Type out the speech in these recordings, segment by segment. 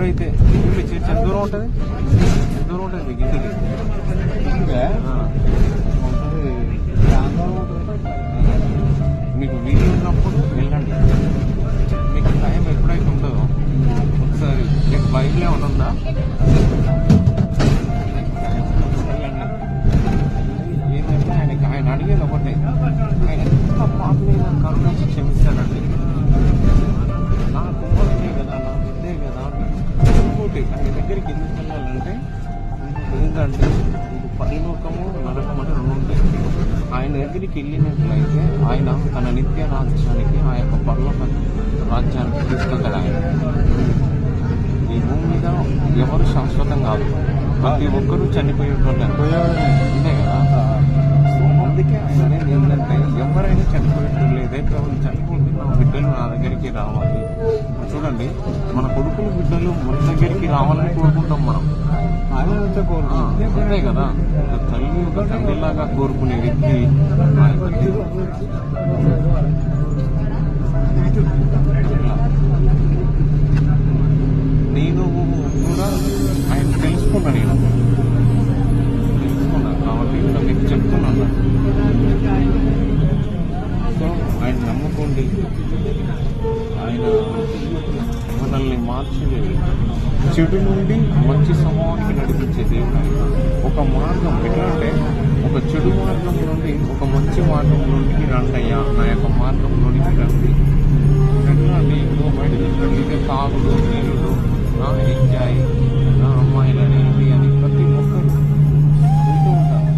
ఎప్పుడైతే ఇంటికి చర్చ్ ఎంత దూరం ఉంటుంది మీకు ఇంటికి? మీకు వీలు ఉన్నప్పుడు వెళ్ళండి. మీకు టైం ఎప్పుడైతే ఉంటుందో ఒకసారి మీకు బైబిల్ ఏమైనా ఉందా? ఏంటంటే ఆయన అడిగేది ఒకటే, ఆయన ఎంత పాపమైన కరుణించి క్షమిస్తాడండి. నా కుమారుడే కదా, నా బిడ్డే కదా. ఇంకోటి ఆయన దగ్గరికి ఎందుకు వెళ్ళాలంటే ఏంటంటే పరలోకము నరకం అంటే రెండు ఉంటాయి. ఆయన దగ్గరికి వెళ్ళినట్లయితే ఆయన తన నిత్య రాజ్యానికి ఆ యొక్క పరలోక రాజ్యానికి తీసుకెళ్తాడు. ఆయన ఈ భూమి మీద ఎవరు శాశ్వతం కాదు, ప్రతి ఒక్కరూ చనిపోయేటోళ్ళే అంతే కదా. సో అందుకే ఆయన అనేది ఏంటంటే ఎవరైనా చనిపోయేటోళ్ళు, ఏదైతే వాళ్ళు చనిపోతే నా బిడ్డలు నా దగ్గరికి రావాలి. చూడండి, మన కొడుకులు బిడ్డలు మన దగ్గరికి రావాలని కోరుకుంటాం మనం, అంతే కదా. తల్లి ఒక తండ్రిలాగా కోరుకునే వ్యక్తి నేను కూడా ఆయన తెలుసుకున్నాను కాబట్టి ఇంకా మీకు చెప్తున్నాను. సో ఆయన నమ్ముకోండి, ఆయన మనల్ని మార్చి చెడు నుండి మంచి సమూహానికి నడిపించే దేవుడు. ఆయన ఒక మార్గం ఎట్లా అంటే ఒక చెడు మార్గం నుండి ఒక మంచి మార్గంలోనికి రండయ్యా, నా యొక్క మార్గంలోనికి రండి. ఎట్లా అండి, ఇంకో బయట చూసినట్లయితే తాగుడు, నీళ్ళు, ఎంజాయ్, అమ్మాయిలని ఇది అని ప్రతి ఒక్కరు ఉంటూ ఉంటారు.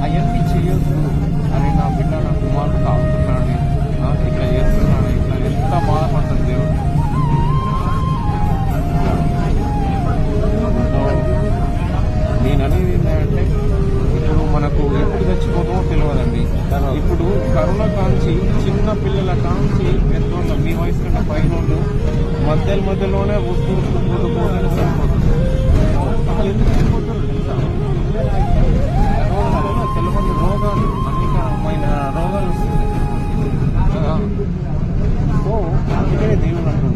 అవన్నీ చేయొద్దు. అరే నా బిడ్డ నా కుమారుడు తాగుతున్నాడు, ఇట్లా చేస్తున్నాడు, ఇట్లా ఎంత బాధపడుతుంది దేవుడు. నేను అనేది ఏంటంటే ఇప్పుడు మనకు ఎప్పుడు చచ్చిపోతామో తెలియదండి. ఇప్పుడు కరోనా కాంచి చిన్న పిల్లల కాంచి పెద్దోళ్ళు మీ వయసు కంటే పైన మధ్యలోనే వస్తూ పోతూనే చనిపోతుంది. ఎందుకు చనిపోతున్నారు తెలియని రోగాలు, అనేకమైన రోగాలు వస్తుంది. సో అందుకనే దేవుడు అంటున్నాడు